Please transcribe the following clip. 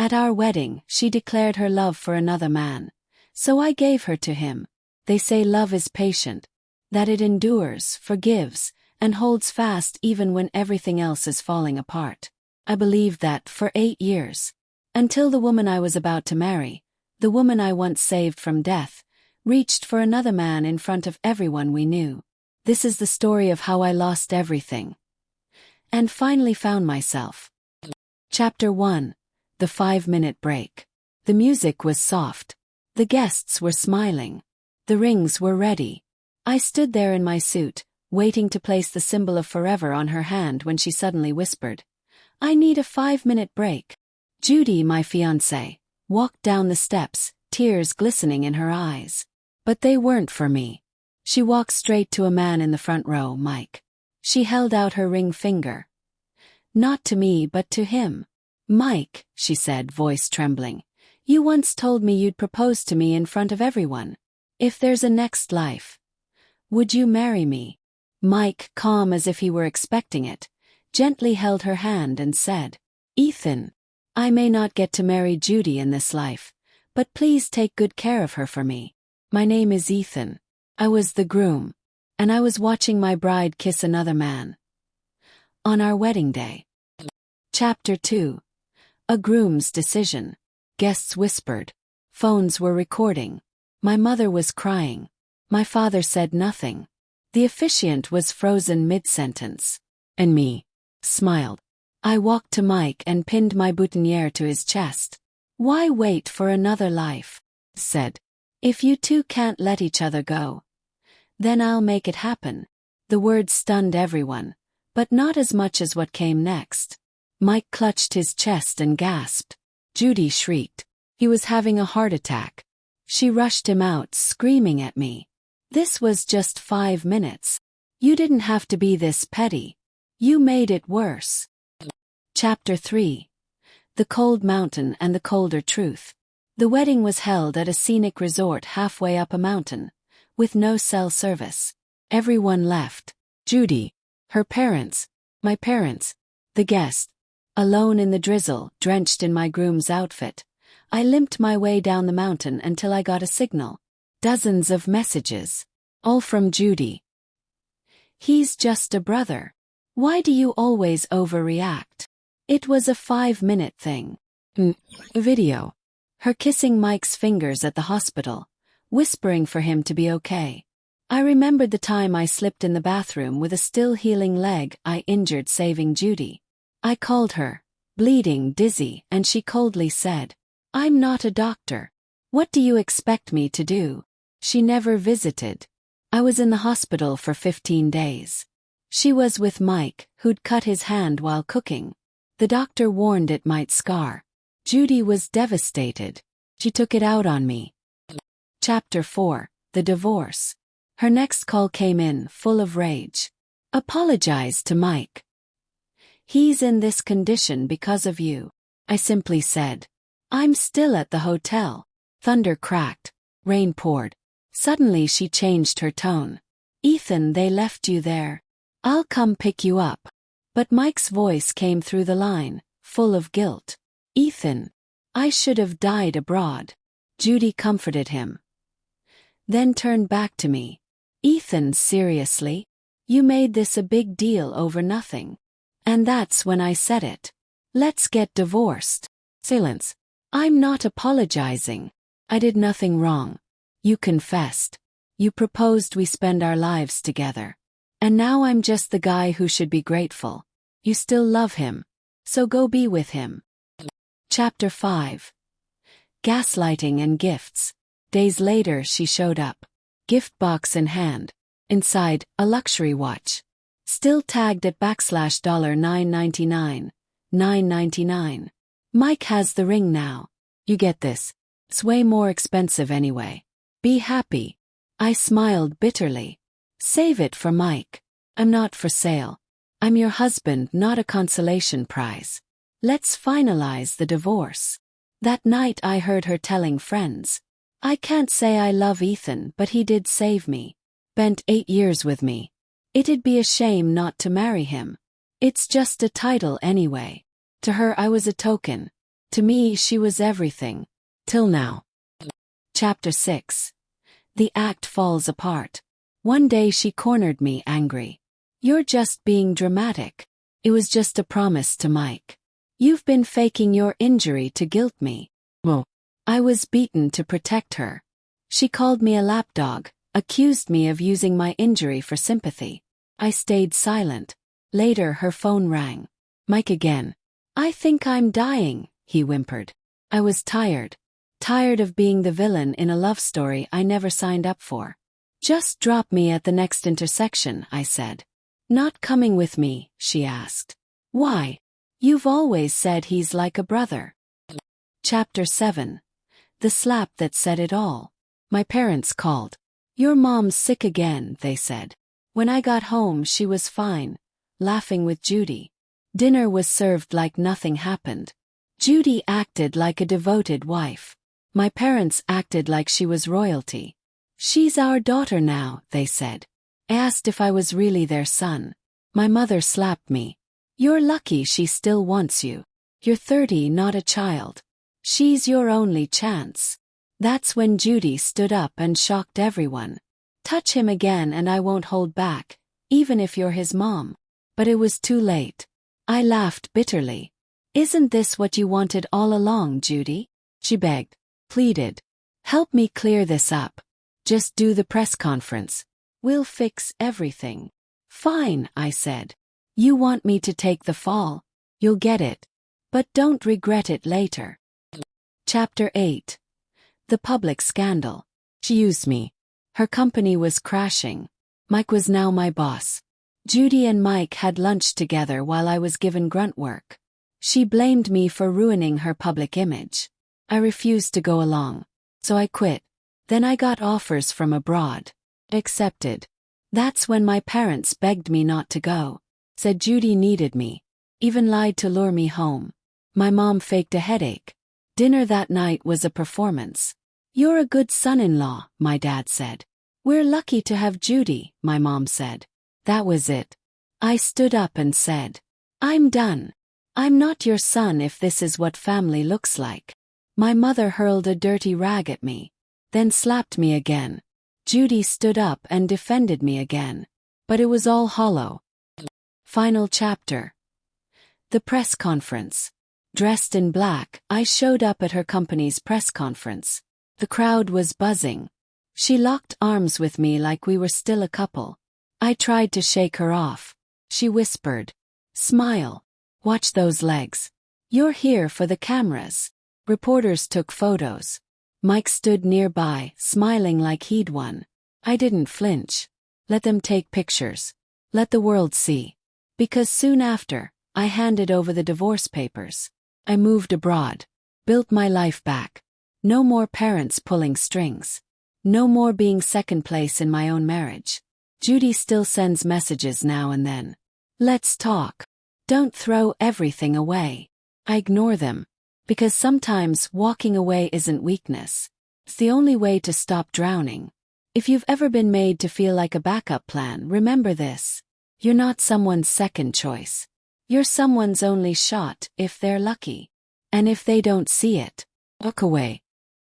At our wedding, she declared her love for another man. So I gave her to him. They say love is patient, that it endures, forgives, and holds fast even when everything else is falling apart. I believed that for 8 years. Until the woman I was about to marry, the woman I once saved from death, reached for another man in front of everyone we knew. This is the story of how I lost everything and finally found myself. Chapter 1. The 5-minute break. The music was soft. The guests were smiling. The rings were ready. I stood there in my suit, waiting to place the symbol of forever on her hand when she suddenly whispered, "I need a 5-minute break." Judy, my fiancée, walked down the steps, tears glistening in her eyes. But they weren't for me. She walked straight to a man in the front row, Mike. She held out her ring finger. Not to me but to him. "Mike," she said, voice trembling, "you once told me you'd propose to me in front of everyone. If there's a next life, would you marry me?" Mike, calm as if he were expecting it, gently held her hand and said, "Ethan, I may not get to marry Judy in this life, but please take good care of her for me. My name is Ethan. I was the groom, and I was watching my bride kiss another man on our wedding day." Chapter 2. A groom's decision. Guests whispered. Phones were recording. My mother was crying. My father said nothing. The officiant was frozen mid-sentence. And me smiled. I walked to Mike and pinned my boutonniere to his chest. "Why wait for another life?" said. "If you two can't let each other go, then I'll make it happen." The words stunned everyone, but not as much as what came next. Mike clutched his chest and gasped. Judy shrieked. He was having a heart attack. She rushed him out, screaming at me. "This was just 5 minutes. You didn't have to be this petty. You made it worse." Chapter 3. The Cold Mountain and the Colder Truth. The wedding was held at a scenic resort halfway up a mountain, with no cell service. Everyone left. Judy, her parents, my parents, the guest. Alone in the drizzle, drenched in my groom's outfit, I limped my way down the mountain until I got a signal. Dozens of messages. All from Judy. "He's just a brother. Why do you always overreact? It was a 5-minute thing." Video. Her kissing Mike's fingers at the hospital, whispering for him to be okay. I remembered the time I slipped in the bathroom with a still healing leg I injured saving Judy. I called her, bleeding, dizzy, and she coldly said, "I'm not a doctor. What do you expect me to do?" She never visited. I was in the hospital for 15 days. She was with Mike, who'd cut his hand while cooking. The doctor warned it might scar. Judy was devastated. She took it out on me. Chapter 4. The Divorce. Her next call came in, full of rage. "Apologize to Mike. He's in this condition because of you." I simply said. "I'm still at the hotel." Thunder cracked. Rain poured. Suddenly she changed her tone. "Ethan, they left you there. I'll come pick you up." But Mike's voice came through the line, full of guilt. "Ethan, I should have died abroad." Judy comforted him, then turned back to me. "Ethan, seriously? You made this a big deal over nothing." And that's when I said it. "Let's get divorced." Silence. "I'm not apologizing. I did nothing wrong. You confessed. You proposed we spend our lives together. And now I'm just the guy who should be grateful. You still love him. So go be with him." Chapter 5. Gaslighting and Gifts. Days later she showed up. Gift box in hand. Inside, a luxury watch. Still tagged at $999. $999. "Mike has the ring now. You get this. It's way more expensive anyway. Be happy." I smiled bitterly. "Save it for Mike. I'm not for sale. I'm your husband, not a consolation prize. Let's finalize the divorce." That night I heard her telling friends, "I can't say I love Ethan, but he did save me. Spent 8 years with me. It'd be a shame not to marry him. It's just a title anyway." To her I was a token. To me, she was everything. Till now. Chapter 6. The act falls apart. One day she cornered me angry. You're just being dramatic. It was just a promise to Mike. You've been faking your injury to guilt me. Oh. I was beaten to protect her. She called me a lapdog, accused me of using my injury for sympathy. I stayed silent. Later her phone rang. Mike again. I think I'm dying, he whimpered. I was tired. Tired of being the villain in a love story I never signed up for. Just drop me at the next intersection, I said. Not coming with me, she asked. Why? You've always said he's like a brother. Chapter 7. The slap that said it all. My parents called. Your mom's sick again, they said. When I got home she was fine, laughing with Judy. Dinner was served like nothing happened. Judy acted like a devoted wife. My parents acted like she was royalty. She's our daughter now, they said. I asked if I was really their son. My mother slapped me. You're lucky she still wants you. You're 30, not a child. She's your only chance. That's when Judy stood up and shocked everyone. Touch him again and I won't hold back, even if you're his mom. But it was too late. I laughed bitterly. Isn't this what you wanted all along, Judy? She begged, pleaded. Help me clear this up. Just do the press conference. We'll fix everything. Fine, I said. You want me to take the fall? You'll get it. But don't regret it later. Chapter 8. The public scandal. She used me. Her company was crashing. Mike was now my boss. Judy and Mike had lunch together while I was given grunt work. She blamed me for ruining her public image. I refused to go along. So I quit. Then I got offers from abroad. Accepted. That's when my parents begged me not to go. Said Judy needed me. Even lied to lure me home. My mom faked a headache. Dinner that night was a performance. You're a good son-in-law, my dad said. We're lucky to have Judy, my mom said. That was it. I stood up and said, I'm done. I'm not your son if this is what family looks like. My mother hurled a dirty rag at me. Then slapped me again. Judy stood up and defended me again. But it was all hollow. Final chapter. The press conference. Dressed in black, I showed up at her company's press conference. The crowd was buzzing. She locked arms with me like we were still a couple. I tried to shake her off. She whispered, smile. Watch those legs. You're here for the cameras. Reporters took photos. Mike stood nearby, smiling like he'd won. I didn't flinch. Let them take pictures. Let the world see. Because soon after, I handed over the divorce papers. I moved abroad. Built my life back. No more parents pulling strings. No more being second place in my own marriage. Judy still sends messages now and then. Let's talk. Don't throw everything away. I ignore them. Because sometimes walking away isn't weakness. It's the only way to stop drowning. If you've ever been made to feel like a backup plan, remember this. You're not someone's second choice. You're someone's only shot if they're lucky. And if they don't see it, walk away.